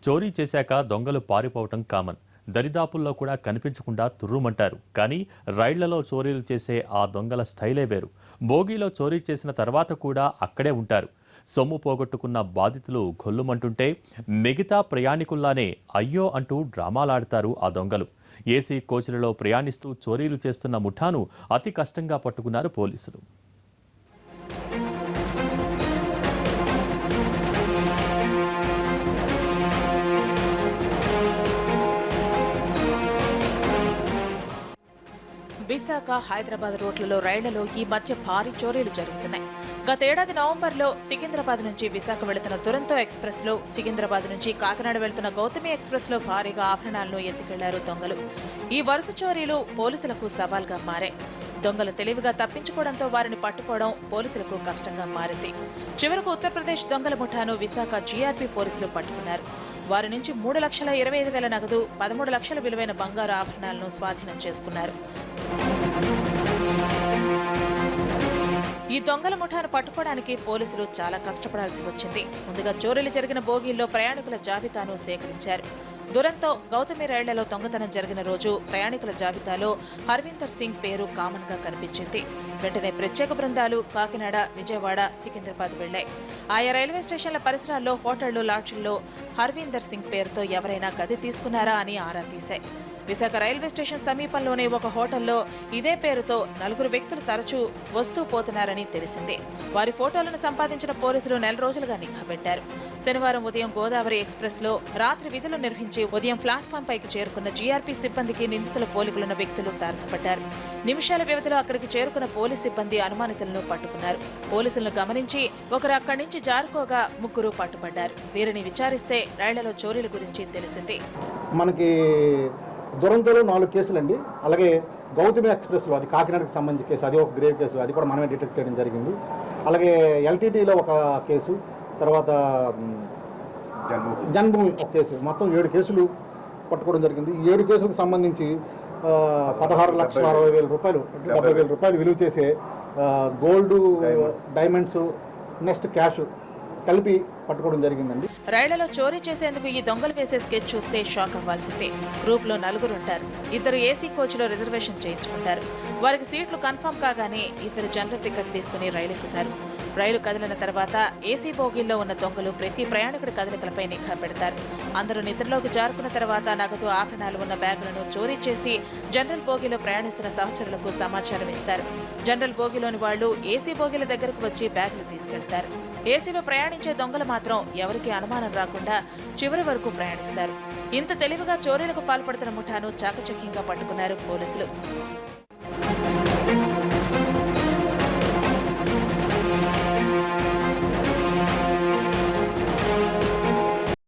చోరీ చేశాక దొంగలు పారిపోవటం కామన్. దరిదాపుల్లో కూడా కనిపించకుండా తుర్రుమంటారు. కానీ రైళ్లలో చోరీలు చేసే ఆ దొంగల స్టైలే వేరు. బోగీలో చోరీ చేసిన తర్వాత కూడా అక్కడే ఉంటారు. సొమ్ము పోగొట్టుకున్న బాధితులు గొల్లుమంటుంటే మిగతా ప్రయాణికుల్లానే అయ్యో అంటూ డ్రామాలాడతారు ఆ దొంగలు. ఏసీ కోచ్లలో ప్రయాణిస్తూ చోరీలు చేస్తున్న ముఠాను అతి కష్టంగా పట్టుకున్నారు పోలీసులు. విశాఖ, హైదరాబాద్ రోడ్లలో రైళ్లలో ఈ మధ్య భారీ చోరీలు జరుగుతున్నాయి. గతేడాది నవంబర్లో సికింద్రాబాద్ నుంచి విశాఖ వెళుతున్న దురంతో ఎక్స్ప్రెస్ లో, సికింద్రాబాద్ నుంచి కాకినాడ వెళుతున్న గౌతమి ఎక్స్ప్రెస్ లో భారీగా ఆభరణాలను ఎత్తుకెళ్లారు దొంగలు. ఈ వరుస చోరీలు పోలీసులకు సవాల్గా మారాయి. దొంగలు తెలివిగా తప్పించుకోవడంతో వారిని పట్టుకోవడం పోలీసులకు కష్టంగా మారింది. చివరకు ఉత్తరప్రదేశ్ దొంగల ముఠాను విశాఖ జీఆర్పీ పోలీసులు పట్టుకున్నారు. వారి నుంచి 3,25,000 నగదు, 13 లక్షల విలువైన బంగారు ఆభరణాలను స్వాధీనం చేసుకున్నారు. ఈ దొంగల ముఠాను పట్టుకోవడానికి పోలీసులు చాలా కష్టపడాల్సి వచ్చింది. ముందుగా చోరీలు జరిగిన బోగీల్లో ప్రయాణికుల జాబితాను సేకరించారు. దురంతో గౌతమి రైళ్లలో దొంగతనం జరిగిన రోజు ప్రయాణికుల జాబితాలో హర్వీందర్ సింగ్ పేరు కామన్ గా కనిపించింది. వెంటనే ప్రత్యేక బృందాలు కాకినాడ, విజయవాడ, సికింద్రాబాద్ వెళ్లాయి. ఆయా రైల్వే స్టేషన్ల పరిసరాల్లో, హోటళ్లు, లాడ్జిల్లో హర్వీందర్ సింగ్ పేరుతో ఎవరైనా గది తీసుకున్నారా అని ఆరా తీశాయి. విశాఖ రైల్వే స్టేషన్ సమీపంలోనే ఒక హోటల్లో ఇదే పేరుతో 4 వ్యక్తులు తరచూ వస్తూ పోతున్నారని తెలిసింది. వారి ఫోటోలను సంపాదించిన పోలీసులు నెల రోజులుగా నిఘా పెట్టారు. శనివారం ఉదయం గోదావరి ఎక్స్ప్రెస్ లో రాత్రి విధులు నిర్వహించి ఉదయం ప్లాట్ఫామ్ పైకి చేరుకున్న జీఆర్పీ సిబ్బందికి నిందితుల పోలికలున్న వ్యక్తులు తారసపడ్డారు. నిమిషాల వ్యవధిలో అక్కడికి చేరుకున్న పోలీస్ సిబ్బంది అనుమానితులను పట్టుకున్నారు. పోలీసులను గమనించి ఒకరు అక్కడి నుంచి జారుకోగా 3 పట్టుబడ్డారు. వీరిని విచారిస్తే రైళ్లలో చోరీల గురించి తెలిసింది. మనకి దురంతోలో 4 కేసులండి. అలాగే గౌతమి ఎక్స్ప్రెస్లో, అది కాకినాడకి సంబంధించిన కేసు, అది ఒక గ్రేవ్ కేసు, అది కూడా మనమే డిటెక్ట్ చేయడం జరిగింది. అలాగే ఎల్టీటీలో ఒక కేసు, తర్వాత జన్మభూమి ఒక కేసు, మొత్తం 7 కేసులు పట్టుకోవడం జరిగింది. ఈ 7 కేసులకు సంబంధించి 16,60,000 రూపాయలు, 70,000 రూపాయలు విలువ చేసే గోల్డ్, డైమండ్స్, నెక్స్ట్ క్యాష్ కలిపి పట్టుకోవడం జరిగిందండి. రైళ్లలో చోరీ చేసేందుకు ఈ దొంగలు వేసే స్కెచ్ చూస్తే షాక్ అవ్వాల్సిందే. గ్రూప్ లో 4 ఉంటారు. 2 ఏసీ కోచ్లో రిజర్వేషన్ చేయించుకుంటారు. వారికి సీట్లు కన్ఫర్మ్ కాగానే 2 జనరల్ టికెట్ తీసుకుని రైలు ఎక్కుతారు. రైలు కదిలిన తర్వాత ఏసీ బోగీల్లో ఉన్న దొంగలు ప్రతి ప్రయాణికుడి కదలికలపై నిఘా పెడతారు. అందరూ నిద్రలోకి జారుకున్న తర్వాత నగదు, ఆభరణాలు ఉన్న బ్యాగులను చోరీ చేసి జనరల్ బోగీలో ప్రయాణిస్తున్న సహచరులకు సమాచారం ఇస్తారు. జనరల్ బోగీలోని వాళ్లు ఏసీ బోగీల దగ్గరకు వచ్చి బ్యాగులు తీసుకెళ్తారు. ఏసీలో ప్రయాణించే దొంగలు మాత్రం ఎవరికీ అనుమానం రాకుండా చివరి వరకు ప్రయాణిస్తారు. ఇంత తెలివిగా చోరీలకు పాల్పడుతున్న ముఠాను చాకచక్యంగా పట్టుకున్నారు పోలీసులు.